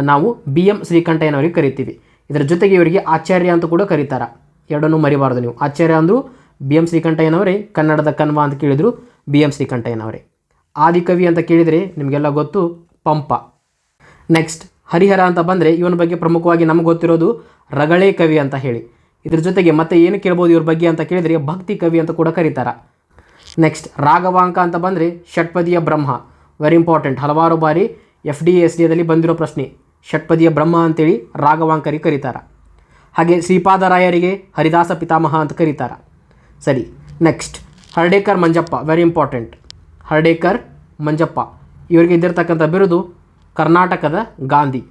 ನಾವು BM ಶ್ರೀಕಂಠಯ್ಯನವರಿಗೆ ಕರಿತೀವಿ. ಇದರ ಜೊತೆಗೆ ಇವರಿಗೆ ಆಚಾರ್ಯ ಅಂತ ಕೂಡ ಕರೀತಾರೆ. ಎರಡನ್ನೂ ಮರಿಬಾರ್ದು ನೀವು. ಆಚಾರ್ಯ ಅಂದರು BM ಶ್ರೀಕಂಠಯ್ಯನವರೇ, ಕನ್ನಡದ ಕಣ್ವ ಅಂತ ಕೇಳಿದರು BM ಶ್ರೀಕಂಠಯ್ಯನವರೇ. ಆದಿಕವಿ ಅಂತ ಕೇಳಿದರೆ ನಿಮಗೆಲ್ಲ ಗೊತ್ತು ಪಂಪ. ನೆಕ್ಸ್ಟ್ ಹರಿಹರ ಅಂತ ಬಂದರೆ ಇವನ ಬಗ್ಗೆ ಪ್ರಮುಖವಾಗಿ ನಮಗೆ ಗೊತ್ತಿರೋದು ರಗಳೆ ಕವಿ ಅಂತ ಹೇಳಿ. ಇದ್ರ ಜೊತೆಗೆ ಮತ್ತೆ ಏನು ಕೇಳ್ಬೋದು ಇವ್ರ ಬಗ್ಗೆ ಅಂತ ಕೇಳಿದರೆ ಭಕ್ತಿ ಕವಿ ಅಂತ ಕೂಡ ಕರೀತಾರೆ. ನೆಕ್ಸ್ಟ್ ರಾಘವಾಂಕ ಅಂತ ಬಂದರೆ ಷಟ್ಪದಿಯ ಬ್ರಹ್ಮ, ವೆರಿ ಇಂಪಾರ್ಟೆಂಟ್, ಹಲವಾರು ಬಾರಿ FD/SDದಲ್ಲಿ ಬಂದಿರೋ ಪ್ರಶ್ನೆ. ಷಟ್ಪದಿಯ ಬ್ರಹ್ಮ ಅಂತೇಳಿ ರಾಘವಾಂಕರಿಗೆ ಕರೀತಾರೆ. ಹಾಗೆ ಶ್ರೀಪಾದರಾಯರಿಗೆ ಹರಿದಾಸ ಪಿತಾಮಹ ಅಂತ ಕರೀತಾರೆ. ಸರಿ, next Hardekar Manjappa, very important, Hardekar Manjappa ಇವರಿಗೆ ಇದ್ದಿರ್ತಕ್ಕಂಥ ಬಿರುದು ಕರ್ನಾಟಕದ ಗಾಂಧಿ.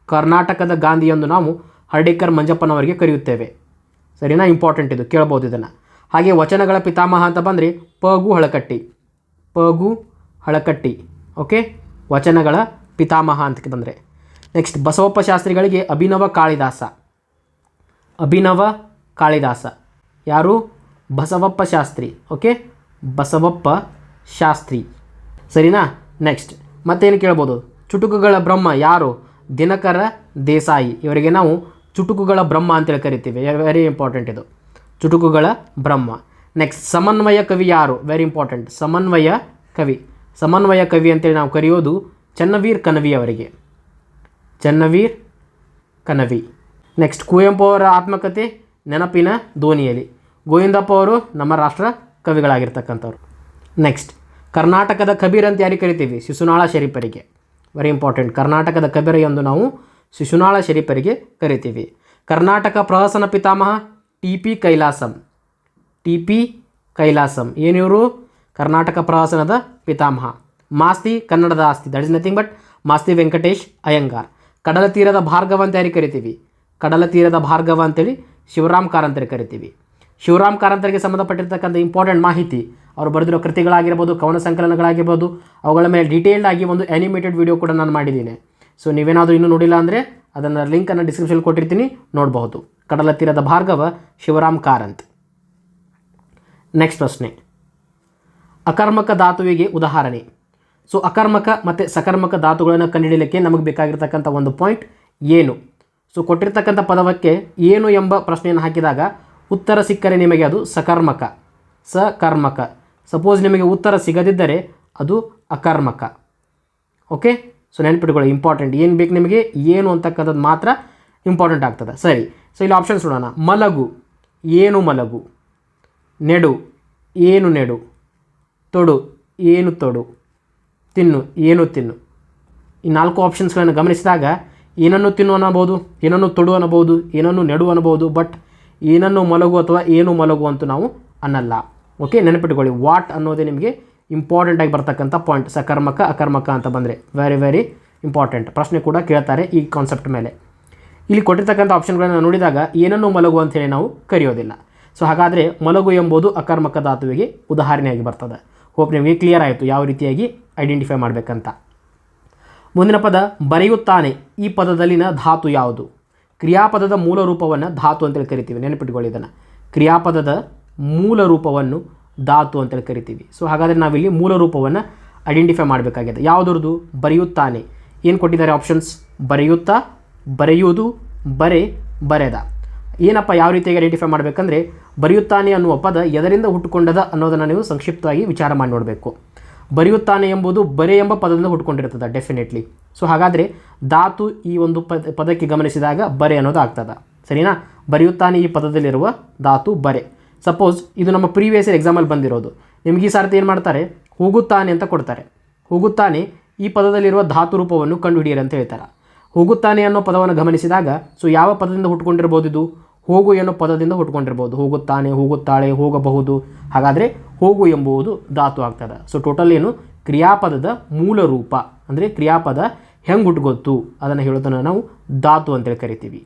ಕರ್ನಾಟಕದ ಗಾಂಧಿ ಎಂದು ನಾವು ಹರ್ಡೇಕರ್ ಮಂಜಪ್ಪನವರಿಗೆ ಕರೆಯುತ್ತೇವೆ. ಸರಿನಾ, ಇಂಪಾರ್ಟೆಂಟ್ ಇದು, ಕೇಳ್ಬೋದು ಇದನ್ನು. ಹಾಗೆ ವಚನಗಳ ಪಿತಾಮಹ ಅಂತ ಬಂದರೆ ಪಗು ಹಳಕಟ್ಟಿ, ಪಗು ಹಳಕಟ್ಟಿ. ಓಕೆ, ವಚನಗಳ ಪಿತಾಮಹ ಅಂತ ಬಂದರೆ. ನೆಕ್ಸ್ಟ್ ಬಸವಪ್ಪ ಶಾಸ್ತ್ರಿಗಳಿಗೆ ಅಭಿನವ ಕಾಳಿದಾಸ, ಅಭಿನವ ಕಾಳಿದಾಸ ಯಾರು? ಬಸವಪ್ಪ ಶಾಸ್ತ್ರಿ. ಓಕೆ, ಬಸವಪ್ಪ ಶಾಸ್ತ್ರಿ. ಸರಿನಾ. ನೆಕ್ಸ್ಟ್ ಮತ್ತೇನು ಕೇಳ್ಬೋದು? ಚುಟುಕುಗಳ ಬ್ರಹ್ಮ ಯಾರು? ದಿನಕರ ದೇಸಾಯಿ. ಇವರಿಗೆ ನಾವು ಚುಟುಕುಗಳ ಬ್ರಹ್ಮ ಅಂತೇಳಿ ಕರಿತೀವಿ. ವೆರಿ ಇಂಪಾರ್ಟೆಂಟ್ ಇದು, ಚುಟುಕುಗಳ ಬ್ರಹ್ಮ. ನೆಕ್ಸ್ಟ್ ಸಮನ್ವಯ ಕವಿ ಯಾರು? ವೆರಿ ಇಂಪಾರ್ಟೆಂಟ್, ಸಮನ್ವಯ ಕವಿ. ಸಮನ್ವಯ ಕವಿ ಅಂತೇಳಿ ನಾವು ಕರೆಯೋದು ಚನ್ನವೀರ್ ಕಣವಿ ಅವರಿಗೆ, ಚನ್ನವೀರ್ ಕಣವಿ. ನೆಕ್ಸ್ಟ್ ಕುವೆಂಪು ಅವರ ಆತ್ಮಕಥೆ ನೆನಪಿನ ದೋಣಿಯಲ್ಲಿ. ಗೋವಿಂದಪ್ಪ ಅವರು ನಮ್ಮ ರಾಷ್ಟ್ರ ಕವಿಗಳಾಗಿರ್ತಕ್ಕಂಥವ್ರು. ನೆಕ್ಸ್ಟ್ ಕರ್ನಾಟಕದ ಕಬೀರ್ ಅಂತ ಯಾರಿಗೆ ಕರಿತೀವಿ? ಶಿಶುನಾಳ ಶರೀಫರಿಗೆ. ವೆರಿ ಇಂಪಾರ್ಟೆಂಟ್, ಕರ್ನಾಟಕದ ಕಬೀರ ಎಂದು ನಾವು ಶಿಶುನಾಳ ಶರೀಫರಿಗೆ ಕರಿತೀವಿ. ಕರ್ನಾಟಕ ಪ್ರಹಸನ ಪಿತಾಮಹ TP ಕೈಲಾಸಂ, TP ಕೈಲಾಸಂ. ಏನಿವರು? ಕರ್ನಾಟಕ ಪ್ರಹಸನದ ಪಿತಾಮಹ. ಮಾಸ್ತಿ ಕನ್ನಡದ ಆಸ್ತಿ, that is nothing but Masti Venkatesh Iyengar. ಕಡಲ ತೀರದ ಭಾರ್ಗವ ಅಂತ ಯಾರಿಗೆ ಕರಿತೀವಿ? ಕಡಲ ತೀರದ ಭಾರ್ಗವ ಅಂತೇಳಿ ಶಿವರಾಮ್ ಕಾರಂತರಿಗೆ ಕರಿತೀವಿ. ಶಿವರಾಮ್ ಕಾರಂತರಿಗೆ ಸಂಬಂಧಪಟ್ಟಿರ್ತಕ್ಕಂಥ ಇಂಪಾರ್ಟೆಂಟ್ ಮಾಹಿತಿ, ಅವರು ಬರೆದಿರೋ ಕೃತಿಗಳಾಗಿರ್ಬೋದು, ಕವನ ಸಂಕಲನಗಳಾಗಿರ್ಬೋದು, ಅವುಗಳ ಮೇಲೆ ಡೀಟೇಲ್ಡ್ ಆಗಿ ಒಂದು ಆ್ಯನಿಮೇಟೆಡ್ ವಿಡಿಯೋ ಕೂಡ ನಾನು ಮಾಡಿದ್ದೀನಿ. ಸೊ ನೀವೇನಾದರೂ ಇನ್ನೂ ನೋಡಿಲ್ಲ ಅಂದರೆ ಅದನ್ನು ಲಿಂಕನ್ನು ಡಿಸ್ಕ್ರಿಪ್ಷನ್ ಕೊಟ್ಟಿರ್ತೀನಿ, ನೋಡಬಹುದು. ಕಡಲ ತೀರದ ಭಾರ್ಗವ ಶಿವರಾಮ್ ಕಾರಂತ್. ನೆಕ್ಸ್ಟ್ ಪ್ರಶ್ನೆ, ಅಕರ್ಮಕ ಧಾತುವಿಗೆ ಉದಾಹರಣೆ. ಸೊ ಅಕರ್ಮಕ ಮತ್ತು ಸಕರ್ಮಕ ಧಾತುಗಳನ್ನು ಕಂಡುಹಿಡಿಯಲಿಕ್ಕೆ ನಮಗೆ ಬೇಕಾಗಿರ್ತಕ್ಕಂಥ ಒಂದು ಪಾಯಿಂಟ್ ಏನು. ಸೊ ಕೊಟ್ಟಿರ್ತಕ್ಕಂಥ ಪದವಕ್ಕೆ ಏನು ಎಂಬ ಪ್ರಶ್ನೆಯನ್ನು ಹಾಕಿದಾಗ ಉತ್ತರ ಸಿಕ್ಕರೆ ನಿಮಗೆ ಅದು ಸಕರ್ಮಕ, ಸಕರ್ಮಕ. ಸಪೋಸ್ ನಿಮಗೆ ಉತ್ತರ ಸಿಗದಿದ್ದರೆ ಅದು ಅಕರ್ಮಕ. ಓಕೆ, ಸೊ ನೆನ್ಪಿಟ್ಕೊಳ್ಳಿ, ಇಂಪಾರ್ಟೆಂಟ್. ಏನು ಬೇಕು ನಿಮಗೆ, ಏನು ಅಂತಕ್ಕಂಥದ್ದು ಮಾತ್ರ ಇಂಪಾರ್ಟೆಂಟ್ ಆಗ್ತದೆ. ಸರಿ, ಸೊ ಇಲ್ಲಿ ಆಪ್ಷನ್ಸ್ ನೋಡೋಣ. ಮಲಗು, ಏನು ಮಲಗು. ನೆಡು, ಏನು ನೆಡು. ತೊಡು, ಏನು ತೊಡು. ತಿನ್ನು, ಏನು ತಿನ್ನು. ಈ 4 ಆಪ್ಷನ್ಸ್ಗಳನ್ನು ಗಮನಿಸಿದಾಗ ಏನನ್ನು ತಿನ್ನು ಅನ್ನಬಹುದು, ಏನನ್ನು ತೊಡು ಅನ್ನಬಹುದು, ಏನನ್ನು ನೆಡು ಅನ್ನಬಹುದು, ಬಟ್ ಏನನ್ನು ಮಲಗು ಅಥವಾ ಏನು ಮಲಗು ಅಂತೂ ನಾವು ಅನ್ನಲ್ಲ. ಓಕೆ, ನೆನಪಿಟ್ಕೊಳ್ಳಿ, ವಾಟ್ ಅನ್ನೋದೇ ನಿಮಗೆ ಇಂಪಾರ್ಟೆಂಟಾಗಿ ಬರ್ತಕ್ಕಂಥ ಪಾಯಿಂಟ್. ಸಕರ್ಮಕ ಅಕರ್ಮಕ ಅಂತ ಬಂದರೆ ವೆರಿ ವೆರಿ ಇಂಪಾರ್ಟೆಂಟ್. ಪ್ರಶ್ನೆ ಕೂಡ ಕೇಳ್ತಾರೆ ಈ ಕಾನ್ಸೆಪ್ಟ್ ಮೇಲೆ. ಇಲ್ಲಿ ಕೊಟ್ಟಿರ್ತಕ್ಕಂಥ ಆಪ್ಷನ್ಗಳನ್ನು ನೋಡಿದಾಗ ಏನನ್ನು ಮಲಗು ಅಂಥೇಳಿ ನಾವು ಕರೆಯೋದಿಲ್ಲ. ಸೊ ಹಾಗಾದರೆ ಮಲಗು ಎಂಬುದು ಅಕರ್ಮಕ ಧಾತುವಿಗೆ ಉದಾಹರಣೆಯಾಗಿ ಬರ್ತದೆ. ಹೋಪ್ ನಿಮಗೆ ಕ್ಲಿಯರ್ ಆಯಿತು ಯಾವ ರೀತಿಯಾಗಿ ಐಡೆಂಟಿಫೈ ಮಾಡಬೇಕಂತ. ಮುಂದಿನ ಪದ ಬರೆಯುತ್ತಾನೆ. ಈ ಪದದಲ್ಲಿನ ಧಾತು ಯಾವುದು? ಕ್ರಿಯಾಪದದ ಮೂಲ ರೂಪವನ್ನು ಧಾತು ಅಂತೇಳಿ ಕರಿತೀವಿ. ನೆನಪಿಟ್ಕೊಳ್ಳಿ ಇದನ್ನು, ಕ್ರಿಯಾಪದದ ಮೂಲ ರೂಪವನ್ನು ಧಾತು ಅಂತೇಳಿ ಕರಿತೀವಿ. ಸೊ ಹಾಗಾದರೆ ನಾವಿಲ್ಲಿ ಮೂಲ ರೂಪವನ್ನು ಐಡೆಂಟಿಫೈ ಮಾಡಬೇಕಾಗಿದೆ. ಯಾವುದ್ರದ್ದು? ಬರೆಯುತ್ತಾನೆ. ಏನು ಕೊಟ್ಟಿದ್ದಾರೆ ಆಪ್ಷನ್ಸ್? ಬರೆಯುತ್ತಾ, ಬರೆಯುವುದು, ಬರೆ, ಬರೆದ. ಏನಪ್ಪ ಯಾವ ರೀತಿಯಾಗಿ ಐಡೆಂಟಿಫೈ ಮಾಡಬೇಕಂದ್ರೆ, ಬರೆಯುತ್ತಾನೆ ಅನ್ನುವ ಪದ ಎದರಿಂದ ಹುಟ್ಟುಕೊಂಡದ ಅನ್ನೋದನ್ನು ನೀವು ಸಂಕ್ಷಿಪ್ತವಾಗಿ ವಿಚಾರ ಮಾಡಿ ನೋಡಬೇಕು. ಬರೆಯುತ್ತಾನೆ ಎಂಬುದು ಬರೆ ಎಂಬ ಪದದಿಂದ ಹುಟ್ಕೊಂಡಿರ್ತದೆ ಡೆಫಿನೆಟ್ಲಿ. ಸೊ ಹಾಗಾದರೆ ಧಾತು ಈ ಒಂದು ಪದಕ್ಕೆ ಗಮನಿಸಿದಾಗ ಬರೆ ಅನ್ನೋದು ಆಗ್ತದೆ. ಸರಿನಾ? ಬರೆಯುತ್ತಾನೆ ಈ ಪದದಲ್ಲಿರುವ ಧಾತು ಬರೆ. ಸಪೋಸ್ ಇದು ನಮ್ಮ ಪ್ರೀವಿಯಸ್ ಇಯರ್ ಎಕ್ಸಾಮಲ್ಲಿ ಬಂದಿರೋದು. ನಿಮಗೆ ಈ ಸಾರ್ತಿ ಏನು ಮಾಡ್ತಾರೆ? ಹೋಗುತ್ತಾನೆ ಅಂತ ಕೊಡ್ತಾರೆ. ಹೋಗುತ್ತಾನೆ ಈ ಪದದಲ್ಲಿರುವ ಧಾತು ರೂಪವನ್ನು ಕಂಡುಹಿಡಿಯಿರಿ ಅಂತ ಹೇಳ್ತಾರೆ. ಹೋಗುತ್ತಾನೆ ಅನ್ನೋ ಪದವನ್ನು ಗಮನಿಸಿದಾಗ ಸೊ ಯಾವ ಪದದಿಂದ ಹುಟ್ಕೊಂಡಿರ್ಬೋದು? ಇದು ಹೋಗು ಅನ್ನೋ ಪದದಿಂದ ಹುಟ್ಕೊಂಡಿರ್ಬೋದು. ಹೋಗುತ್ತಾನೆ, ಹೋಗುತ್ತಾಳೆ, ಹೋಗಬಹುದು. ಹಾಗಾದರೆ ಹೋಗು ಎಂಬುದು ಧಾತು ಆಗ್ತದೆ. ಸೊ ಟೋಟಲ್ ಏನು? ಕ್ರಿಯಾಪದದ ಮೂಲ ರೂಪ ಅಂದರೆ ಕ್ರಿಯಾಪದ ಹೆಂಗೆ ಹುಟ್ಟುಗೊತ್ತು ಅದನ್ನು ಹೇಳೋದನ್ನು ನಾವು ಧಾತು ಅಂತೇಳಿ ಕರಿತೀವಿ.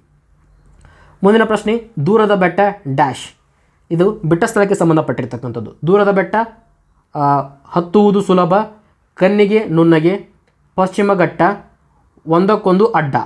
ಮುಂದಿನ ಪ್ರಶ್ನೆ, ದೂರದ ಬೆಟ್ಟ ಡ್ಯಾಶ್. ಇದು ಬೆಟ್ಟ ಸ್ಥಳಕ್ಕೆ ಸಂಬಂಧಪಟ್ಟಿರ್ತಕ್ಕಂಥದ್ದು. ದೂರದ ಬೆಟ್ಟ, ಹತ್ತುವುದು ಸುಲಭ, ಕಣ್ಣಿಗೆ ನುಣ್ಣಗೆ, ಪಶ್ಚಿಮ ಘಟ್ಟ, ಒಂದಕ್ಕೊಂದು ಅಡ್ಡ.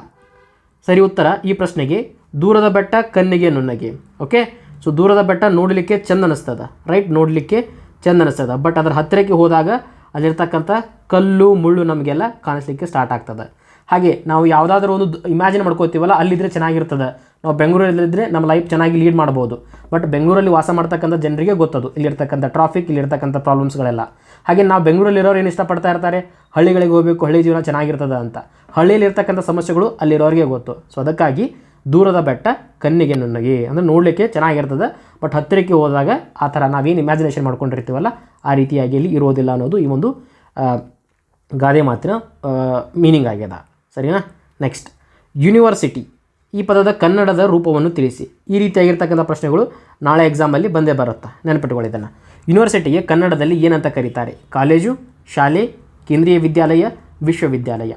ಸರಿ ಉತ್ತರ ಈ ಪ್ರಶ್ನೆಗೆ ದೂರದ ಬೆಟ್ಟ, ಕಣ್ಣಿಗೆ ನುಣ್ಣಗೆ. ಓಕೆ, ಸೊ ದೂರದ ಬೆಟ್ಟ ನೋಡಲಿಕ್ಕೆ ಚೆಂದ ಅನ್ನಿಸ್ತದೆ, ರೈಟ್? ನೋಡಲಿಕ್ಕೆ ಚೆಂದ ಅನ್ನಿಸ್ತದೆ. ಬಟ್ ಅದರ ಹತ್ತಿರಕ್ಕೆ ಹೋದಾಗ ಅಲ್ಲಿರ್ತಕ್ಕಂಥ ಕಲ್ಲು ಮುಳ್ಳು ನಮಗೆಲ್ಲ ಕಾಣಿಸ್ಲಿಕ್ಕೆ ಸ್ಟಾರ್ಟ್ ಆಗ್ತದೆ. ಹಾಗೆ ನಾವು ಯಾವುದಾದ್ರೂ ಒಂದು ಇಮ್ಯಾಜಿನ್ ಮಾಡ್ಕೋತೀವಲ್ಲ ಅಲ್ಲಿದ್ದರೆ ಚೆನ್ನಾಗಿರ್ತದೆ, ನಾವು ಬೆಂಗಳೂರಲ್ಲಿದ್ದರೆ ನಮ್ಮ ಲೈಫ್ ಚೆನ್ನಾಗಿ ಲೀಡ್ ಮಾಡ್ಬೋದು. ಬಟ್ ಬೆಂಗಳೂರಲ್ಲಿ ವಾಸ ಮಾಡ್ತಕ್ಕಂಥ ಜನರಿಗೆ ಗೊತ್ತದು ಇಲ್ಲಿರ್ತಕ್ಕಂಥ ಟ್ರಾಫಿಕ್, ಇಲ್ಲಿರ್ತಕ್ಕಂಥ ಪ್ರಾಬ್ಲಮ್ಸ್ಗಳೆಲ್ಲ. ಹಾಗೆ ನಾವು ಬೆಂಗಳೂರಲ್ಲಿರೋರು ಏನು ಇಷ್ಟಪಡ್ತಾ ಇರ್ತಾರೆ, ಹಳ್ಳಿಗಳಿಗೆ ಹೋಗಬೇಕು, ಹಳ್ಳಿ ಜೀವನ ಚೆನ್ನಾಗಿರ್ತದೆ ಅಂತ. ಹಳ್ಳಿಯಲ್ಲಿ ಇರ್ತಕ್ಕಂಥ ಸಮಸ್ಯೆಗಳು ಅಲ್ಲಿರೋರಿಗೆ ಗೊತ್ತು. ಸೊ ಅದಕ್ಕಾಗಿ ದೂರದ ಬೆಟ್ಟ ಕಣ್ಣಿಗೆ ನುಣ್ಣಗೆ ಅಂದರೆ ನೋಡಲಿಕ್ಕೆ ಚೆನ್ನಾಗಿರ್ತದೆ, ಬಟ್ ಹತ್ತಿರಕ್ಕೆ ಹೋದಾಗ ಆ ಥರ ನಾವೇನು ಇಮ್ಯಾಜಿನೇಷನ್ ಮಾಡ್ಕೊಂಡಿರ್ತೀವಲ್ಲ ಆ ರೀತಿಯಾಗಿ ಇಲ್ಲಿ ಇರೋದಿಲ್ಲ ಅನ್ನೋದು ಈ ಒಂದು ಗಾದೆ ಮಾತಿನ ಮೀನಿಂಗ್ ಆಗ್ಯದ. ಸರಿನಾ? ನೆಕ್ಸ್ಟ್, ಯೂನಿವರ್ಸಿಟಿ ಈ ಪದದ ಕನ್ನಡದ ರೂಪವನ್ನು ತಿಳಿಸಿ. ಈ ರೀತಿಯಾಗಿರ್ತಕ್ಕಂಥ ಪ್ರಶ್ನೆಗಳು ನಾಳೆ ಎಕ್ಸಾಮಲ್ಲಿ ಬಂದೇ ಬರುತ್ತೆ, ನೆನಪಿಟ್ಕೊಳ್ಳಿ ಇದನ್ನು. ಯೂನಿವರ್ಸಿಟಿಗೆ ಕನ್ನಡದಲ್ಲಿ ಏನಂತ ಕರೀತಾರೆ? ಕಾಲೇಜು, ಶಾಲೆ, ಕೇಂದ್ರೀಯ ವಿದ್ಯಾಲಯ, ವಿಶ್ವವಿದ್ಯಾಲಯ.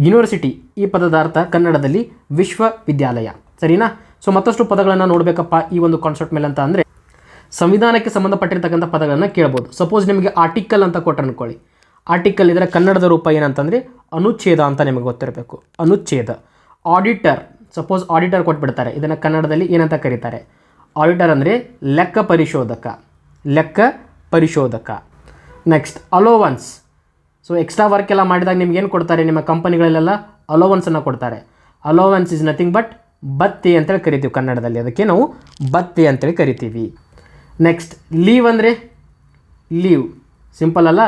ಯೂನಿವರ್ಸಿಟಿ ಈ ಪದದ ಅರ್ಥ ಕನ್ನಡದಲ್ಲಿ ವಿಶ್ವವಿದ್ಯಾಲಯ. ಸರಿನಾ? ಸೊ ಮತ್ತಷ್ಟು ಪದಗಳನ್ನು ನೋಡಬೇಕಪ್ಪ ಈ ಒಂದು ಕಾನ್ಸೆಪ್ಟ್ ಮೇಲೆ ಅಂತ ಅಂದರೆ ಸಂವಿಧಾನಕ್ಕೆ ಸಂಬಂಧಪಟ್ಟಿರ್ತಕ್ಕಂಥ ಪದಗಳನ್ನು ಕೇಳ್ಬೋದು. ಸಪೋಸ್ ನಿಮಗೆ ಆರ್ಟಿಕಲ್ ಅಂತ ಕೊಟ್ಟರೆ ಅನ್ಕೊಳ್ಳಿ, ಆರ್ಟಿಕಲ್ ಇದರ ಕನ್ನಡದ ರೂಪ ಏನಂತಂದರೆ ಅನುಚ್ಛೇದ ಅಂತ ನಿಮಗೆ ಗೊತ್ತಿರಬೇಕು, ಅನುಚ್ಛೇದ. ಆಡಿಟರ್, ಸಪೋಸ್ ಆಡಿಟರ್ ಕೊಟ್ಬಿಡ್ತಾರೆ, ಇದನ್ನು ಕನ್ನಡದಲ್ಲಿ ಏನಂತ ಕರೀತಾರೆ? ಆಡಿಟರ್ ಅಂದರೆ ಲೆಕ್ಕ ಪರಿಶೋಧಕ, ಲೆಕ್ಕ ಪರಿಶೋಧಕ. ನೆಕ್ಸ್ಟ್, ಅಲೋವನ್ಸ್. ಸೊ ಎಕ್ಸ್ಟ್ರಾ ವರ್ಕ್ ಎಲ್ಲ ಮಾಡಿದಾಗ ನಿಮ್ಗೆ ಏನು ಕೊಡ್ತಾರೆ? ನಿಮ್ಮ ಕಂಪನಿಗಳಲ್ಲೆಲ್ಲ ಅಲೋವನ್ಸನ್ನು ಕೊಡ್ತಾರೆ. ಅಲೋವನ್ಸ್ ಇಸ್ ನಥಿಂಗ್ ಬಟ್ ಬತ್ತಿ ಅಂತೇಳಿ ಕರಿತೀವಿ ಕನ್ನಡದಲ್ಲಿ, ಅದಕ್ಕೆ ನಾವು ಬತ್ತಿ ಅಂತೇಳಿ ಕರಿತೀವಿ. ನೆಕ್ಸ್ಟ್, ಲೀವ್ ಅಂದರೆ ಲೀವ್, ಸಿಂಪಲ್ ಅಲ್ಲ,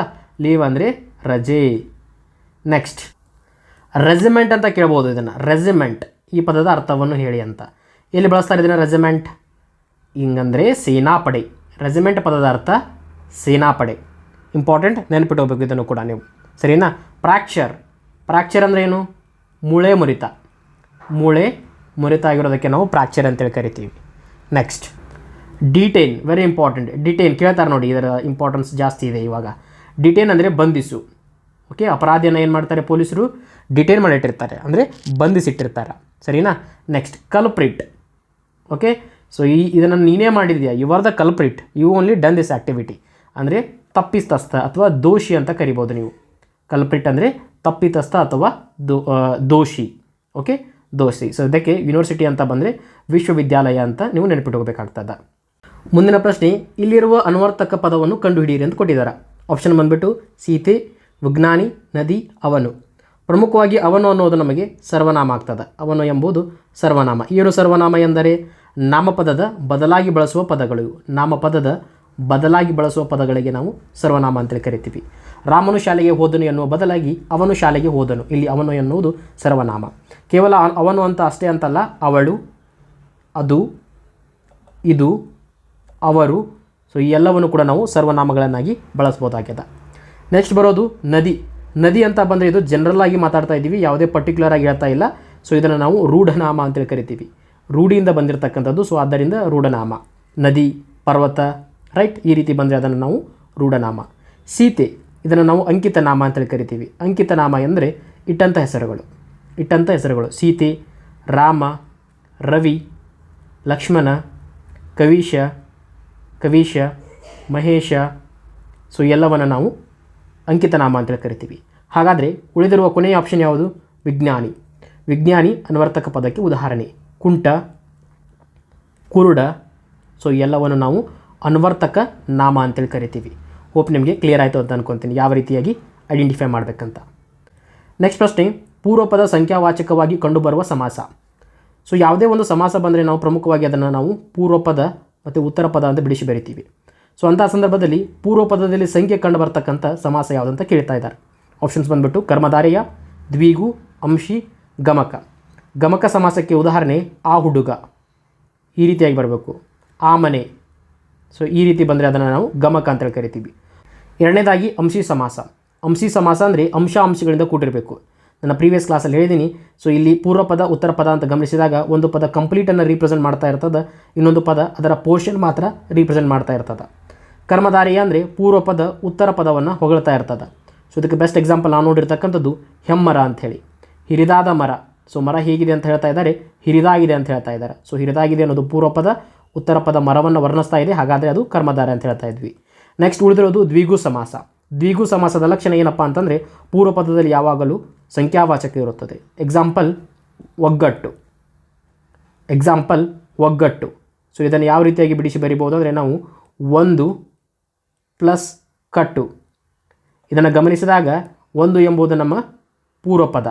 ಲೀವ್ ಅಂದರೆ ರಜೆ. ನೆಕ್ಸ್ಟ್, ರೆಜಿಮೆಂಟ್ ಅಂತ ಕೇಳ್ಬೋದು ಇದನ್ನು. ರೆಜಿಮೆಂಟ್ ಈ ಪದದ ಅರ್ಥವನ್ನು ಹೇಳಿ ಅಂತ. ಎಲ್ಲಿ ಬಳಸ್ತಾರೆ ಇದನ್ನು? ರೆಜಿಮೆಂಟ್ ಹಿಂಗಂದರೆ ಸೇನಾಪಡೆ. ರೆಜಿಮೆಂಟ್ ಪದದ ಅರ್ಥ ಸೇನಾಪಡೆ. ಇಂಪಾರ್ಟೆಂಟ್, ನೆನಪಿಟ್ಕೋಬೇಕು ಇದನ್ನು ಕೂಡ ನೀವು. ಸರಿನಾ? ಫ್ರ್ಯಾಕ್ಚರ್, ಫ್ರ್ಯಾಕ್ಚರ್ ಅಂದರೆ ಏನು? ಮೂಳೆ ಮುರಿತ, ಮೂಳೆ ಮುರಿತ ಆಗಿರೋದಕ್ಕೆ ನಾವು ಫ್ರ್ಯಾಕ್ಚರ್ ಅಂತೇಳಿ ಕರಿತೀವಿ. Next, detain, very important. Detain ಕೇಳ್ತಾರೆ ನೋಡಿ, ಇದರ ಇಂಪಾರ್ಟೆನ್ಸ್ ಜಾಸ್ತಿ ಇದೆ ಇವಾಗ. ಡಿಟೈನ್ ಅಂದರೆ ಬಂಧಿಸು. ಓಕೆ, ಅಪರಾಧಿಯನ್ನು ಏನು ಮಾಡ್ತಾರೆ ಪೊಲೀಸರು? ಡಿಟೈನ್ ಮಾಡಿಟ್ಟಿರ್ತಾರೆ, ಅಂದರೆ ಬಂಧಿಸಿಟ್ಟಿರ್ತಾರೆ. ಸರಿನಾ? Next, culprit. ಓಕೆ, ಸೊ ಇದನ್ನು ನೀನೇ ಮಾಡಿದ್ಯಾ, you are the culprit, you only done this activity. ಅಂದರೆ ತಪ್ಪಿತಸ್ಥ ಅಥವಾ ದೋಷಿ ಅಂತ ಕರಿಬೋದು ನೀವು. ಕಲ್ಪ್ರಿಟ್ ಅಂದರೆ ತಪ್ಪಿತಸ್ಥ ಅಥವಾ ದೋಷಿ. ಓಕೆ, ದೋಷಿ. ಸೊ ಇದಕ್ಕೆ ಯೂನಿವರ್ಸಿಟಿ ಅಂತ ಬಂದರೆ ವಿಶ್ವವಿದ್ಯಾಲಯ ಅಂತ ನೀವು ನೆನಪಿಟ್ಕೋಬೇಕಾಗ್ತದೆ. ಮುಂದಿನ ಪ್ರಶ್ನೆ, ಇಲ್ಲಿರುವ ಅನ್ವರ್ಥಕ ಪದವನ್ನು ಕಂಡುಹಿಡಿಯಿರಿ ಅಂತ ಕೊಟ್ಟಿದ್ದಾರೆ. ಆಪ್ಷನ್ ಬಂದುಬಿಟ್ಟು ಸೀತೆ, ವಿಜ್ಞಾನಿ, ನದಿ, ಅವನು. ಪ್ರಮುಖವಾಗಿ ಅವನು ಅನ್ನೋದು ನಮಗೆ ಸರ್ವನಾಮ ಆಗ್ತದೆ. ಅವನು ಎಂಬುದು ಸರ್ವನಾಮ. ಏನು ಸರ್ವನಾಮ ಎಂದರೆ ನಾಮಪದದ ಬದಲಾಗಿ ಬಳಸುವ ಪದಗಳು. ನಾಮಪದದ ಬದಲಾಗಿ ಬಳಸುವ ಪದಗಳಿಗೆ ನಾವು ಸರ್ವನಾಮ ಅಂತೇಳಿ ಕರಿತೀವಿ. ರಾಮನು ಶಾಲೆಗೆ ಹೋದನು ಎನ್ನುವ ಬದಲಾಗಿ ಅವನು ಶಾಲೆಗೆ ಹೋದನು. ಇಲ್ಲಿ ಅವನು ಎನ್ನುವುದು ಸರ್ವನಾಮ. ಕೇವಲ ಅವನು ಅಂತ ಅಷ್ಟೇ ಅಂತಲ್ಲ, ಅವಳು, ಅದು, ಇದು, ಅವರು. ಸೊ ಈ ಎಲ್ಲವನ್ನು ಕೂಡ ನಾವು ಸರ್ವನಾಮಗಳನ್ನಾಗಿ ಬಳಸ್ಬೋದಾಗಿದೆ. ನೆಕ್ಸ್ಟ್ ಬರೋದು ನದಿ. ನದಿ ಅಂತ ಬಂದರೆ ಇದು ಜನರಲ್ ಆಗಿ ಮಾತಾಡ್ತಾ ಇದ್ದೀವಿ, ಯಾವುದೇ ಪರ್ಟಿಕ್ಯುಲರ್ ಆಗಿ ಹೇಳ್ತಾ ಇಲ್ಲ. ಸೊ ಇದನ್ನು ನಾವು ರೂಢನಾಮ ಅಂತೇಳಿ ಕರಿತೀವಿ. ರೂಢಿಯಿಂದ ಬಂದಿರತಕ್ಕಂಥದ್ದು, ಸೊ ಆದ್ದರಿಂದ ರೂಢನಾಮ. ನದಿ, ಪರ್ವತ, ರೈಟ್, ಈ ರೀತಿ ಬಂದರೆ ಅದನ್ನು ನಾವು ರೂಢನಾಮ. ಸೀತೆ, ಇದನ್ನು ನಾವು ಅಂಕಿತ ನಾಮ ಅಂತೇಳಿ ಕರಿತೀವಿ. ಅಂಕಿತ ನಾಮ ಎಂದರೆ ಇಟ್ಟಂಥ ಹೆಸರುಗಳು, ಇಟ್ಟಂಥ ಹೆಸರುಗಳು. ಸೀತೆ, ರಾಮ, ರವಿ, ಲಕ್ಷ್ಮಣ, ಕವೀಶ, ಕವೀಶ, ಮಹೇಶ. ಸೊ ಎಲ್ಲವನ್ನು ನಾವು ಅಂಕಿತ ನಾಮ ಅಂತೇಳಿ ಕರಿತೀವಿ. ಹಾಗಾದರೆ ಉಳಿದಿರುವ ಕೊನೆಯ ಆಪ್ಷನ್ ಯಾವುದು? ವಿಜ್ಞಾನಿ. ವಿಜ್ಞಾನಿ ಅನ್ವರ್ಥಕ ಪದಕ್ಕೆ ಉದಾಹರಣೆ. ಕುಂಟ, ಕುರುಡ. ಸೊ ಎಲ್ಲವನ್ನು ನಾವು ಅನ್ವರ್ಥಕ ನಾಮ ಅಂತೇಳಿ ಕರಿತೀವಿ. ಹೋಪ್ ನಿಮಗೆ ಕ್ಲಿಯರ್ ಆಯಿತು ಅಂತ ಅಂದ್ಕೊತೀನಿ, ಯಾವ ರೀತಿಯಾಗಿ ಐಡೆಂಟಿಫೈ ಮಾಡಬೇಕಂತ. ನೆಕ್ಸ್ಟ್ ಪ್ರಶ್ನೆ, ಪೂರ್ವಪದ ಸಂಖ್ಯಾವಾಚಕವಾಗಿ ಕಂಡುಬರುವ ಸಮಾಸ. ಸೊ ಯಾವುದೇ ಒಂದು ಸಮಾಸ ಬಂದರೆ ನಾವು ಪ್ರಮುಖವಾಗಿ ಅದನ್ನು ನಾವು ಪೂರ್ವಪದ ಮತ್ತು ಉತ್ತರ ಪದ ಅಂತ ಬಿಡಿಸಿ ಬರಿತೀವಿ. ಸೊ ಅಂಥ ಸಂದರ್ಭದಲ್ಲಿ ಪೂರ್ವಪದದಲ್ಲಿ ಸಂಖ್ಯೆ ಕಂಡು ಬರ್ತಕ್ಕಂಥ ಸಮಾಸ ಯಾವುದಂತ ಕೇಳ್ತಾ ಇದ್ದಾರೆ. ಆಪ್ಷನ್ಸ್ ಬಂದುಬಿಟ್ಟು ಕರ್ಮಧಾರಯ, ದ್ವಿಗು, ಅಂಶಿ, ಗಮಕ. ಗಮಕ ಸಮಾಸಕ್ಕೆ ಉದಾಹರಣೆ ಆ ಹುಡುಗ, ಈ ರೀತಿಯಾಗಿ ಬರಬೇಕು. ಆ ಮನೆ. ಸೊ ಈ ರೀತಿ ಬಂದರೆ ಅದನ್ನು ನಾವು ಗಮಕ ಅಂತೇಳಿ ಕರಿತೀವಿ. ಎರಡನೇದಾಗಿ ಅಂಶಿ ಸಮಾಸ. ಅಂಶಿ ಸಮಾಸ ಅಂದರೆ ಅಂಶ ಅಂಶಗಳಿಂದ ಕೂಡಿರಬೇಕು. ನನ್ನ ಪ್ರೀವಿಯಸ್ ಕ್ಲಾಸಲ್ಲಿ ಹೇಳಿದ್ದೀನಿ. ಸೊ ಇಲ್ಲಿ ಪೂರ್ವ ಪದ ಉತ್ತರ ಪದ ಅಂತ ಗಮನಿಸಿದಾಗ ಒಂದು ಪದ ಕಂಪ್ಲೀಟನ್ನು ರೀಪ್ರೆಸೆಂಟ್ ಮಾಡ್ತಾ ಇರ್ತದೆ, ಇನ್ನೊಂದು ಪದ ಅದರ ಪೋರ್ಷನ್ ಮಾತ್ರ ರೀಪ್ರೆಸೆಂಟ್ ಮಾಡ್ತಾ ಇರ್ತದೆ. ಕರ್ಮಧಾರಯ ಅಂದರೆ ಪೂರ್ವ ಪದ ಉತ್ತರ ಪದವನ್ನು ಹೊಗಳ್ತಾ ಇರ್ತದೆ. ಸೊ ಇದಕ್ಕೆ ಬೆಸ್ಟ್ ಎಕ್ಸಾಂಪಲ್ ನಾವು ನೋಡಿರ್ತಕ್ಕಂಥದ್ದು ಹೆಮ್ಮರ ಅಂಥೇಳಿ. ಹಿರಿದಾದ ಮರ. ಸೊ ಮರ ಹೇಗಿದೆ ಅಂತ ಹೇಳ್ತಾ ಇದ್ದಾರೆ, ಹಿರಿದಾಗಿದೆ ಅಂತ ಹೇಳ್ತಾ ಇದ್ದಾರೆ. ಸೊ ಹಿರಿದಾಗಿದೆ ಅನ್ನೋದು ಪೂರ್ವ ಪದ, ಉತ್ತರ ಪದ ಮರವನ್ನು ವರ್ಣಿಸ್ತಾ ಇದೆ, ಹಾಗಾದರೆ ಅದು ಕರ್ಮಧಾರ ಅಂತ ಹೇಳ್ತಾ ಇದ್ವಿ. ನೆಕ್ಸ್ಟ್ ಉಳಿದಿರೋದು ದ್ವಿಗು ಸಮಾಸ. ದ್ವಿಗು ಸಮಾಸದ ಲಕ್ಷಣ ಏನಪ್ಪ ಅಂತಂದರೆ ಪೂರ್ವ ಪದದಲ್ಲಿ ಯಾವಾಗಲೂ ಸಂಖ್ಯಾವಾಚಕ ಇರುತ್ತದೆ. ಎಕ್ಸಾಂಪಲ್ ಒಗ್ಗಟ್ಟು. ಎಕ್ಸಾಂಪಲ್ ಒಗ್ಗಟ್ಟು. ಸೊ ಇದನ್ನು ಯಾವ ರೀತಿಯಾಗಿ ಬಿಡಿಸಿ ಬರಿಬೋದು ಅಂದರೆ ನಾವು ಒಂದು ಪ್ಲಸ್ ಕಟ್ಟು. ಇದನ್ನು ಗಮನಿಸಿದಾಗ ಒಂದು ಎಂಬುದು ನಮ್ಮ ಪೂರ್ವ ಪದ,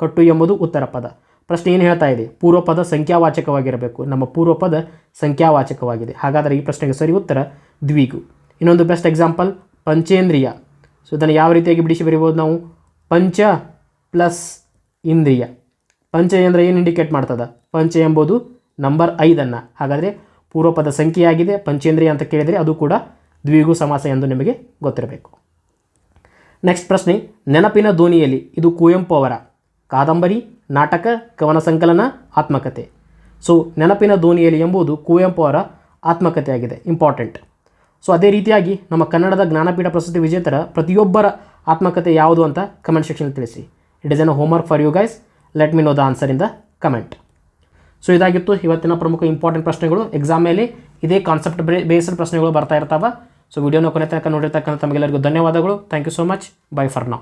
ಕಟ್ಟು ಎಂಬುದು ಉತ್ತರ ಪದ. ಪ್ರಶ್ನೆ ಏನು ಹೇಳ್ತಾ ಇದೆ? ಪೂರ್ವ ಪದ ಸಂಖ್ಯಾವಾಚಕವಾಗಿರಬೇಕು. ನಮ್ಮ ಪೂರ್ವ ಪದ ಸಂಖ್ಯಾವಾಚಕವಾಗಿದೆ. ಹಾಗಾದರೆ ಈ ಪ್ರಶ್ನೆಗೆ ಸರಿ ಉತ್ತರ ದ್ವಿಗು. ಇನ್ನೊಂದು ಬೆಸ್ಟ್ ಎಕ್ಸಾಂಪಲ್ ಪಂಚೇಂದ್ರಿಯ. ಸೊ ಇದನ್ನು ಯಾವ ರೀತಿಯಾಗಿ ಬಿಡಿಸಿ ಬರೀಬೋದು ನಾವು? ಪಂಚ ಪ್ಲಸ್ ಇಂದ್ರಿಯ. ಪಂಚ ಅಂದರೆ ಏನು ಇಂಡಿಕೇಟ್ ಮಾಡ್ತದೆ? ಪಂಚ ಎಂಬುದು ನಂಬರ್ 5. ಹಾಗಾದರೆ ಪೂರ್ವಪದ ಸಂಖ್ಯೆಯಾಗಿದೆ. ಪಂಚೇಂದ್ರಿಯ ಅಂತ ಕೇಳಿದರೆ ಅದು ಕೂಡ ದ್ವಿಗು ಸಮಾಸ ಎಂದು ನಿಮಗೆ ಗೊತ್ತಿರಬೇಕು. ನೆಕ್ಸ್ಟ್ ಪ್ರಶ್ನೆ, ನೆನಪಿನ ದೋಣಿಯಲ್ಲಿ. ಇದು ಕುವೆಂಪು ಅವರ ಕಾದಂಬರಿ, ನಾಟಕ, ಕವನ ಸಂಕಲನ, ಆತ್ಮಕಥೆ. ಸೊ ನೆನಪಿನ ದೋಣಿಯಲ್ಲಿ ಎಂಬುದು ಕುವೆಂಪು ಅವರ ಆತ್ಮಕಥೆಯಾಗಿದೆ. ಇಂಪಾರ್ಟೆಂಟ್. ಸೊ ಅದೇ ರೀತಿಯಾಗಿ ನಮ್ಮ ಕನ್ನಡದ ಜ್ಞಾನಪೀಠ ಪ್ರಶಸ್ತಿ ವಿಜೇತರ ಪ್ರತಿಯೊಬ್ಬರ ಆತ್ಮಕಥೆ ಯಾವುದು ಅಂತ ಕಮೆಂಟ್ ಸೆಕ್ಷನ್ ತಿಳಿಸಿ. It is an homework for you guys. Let me know the answer in the comment. So ಇದಾಗಿತ್ತು ಇವತ್ತಿನ ಪ್ರಮುಖ ಇಂಪಾರ್ಟೆಂಟ್ ಪ್ರಶ್ನೆಗಳು. ಎಕ್ಸಾಮ್ ಮೇಲೆ ಇದೇ ಕಾನ್ಸೆಪ್ಟ್ ಬೇಸ್ಡ್ ಪ್ರಶ್ನೆಗಳು ಬರ್ತಾ ಇರ್ತಾವೆ. ಸೊ ವಿಡಿಯೋನ ಕೊನೆ ತನಕ ನೋಡಿರ್ತಕ್ಕಂಥ ತಮಗೆಲ್ಲರಿಗೂ ಧನ್ಯವಾದಗಳು. Thank you so much. Bye for now.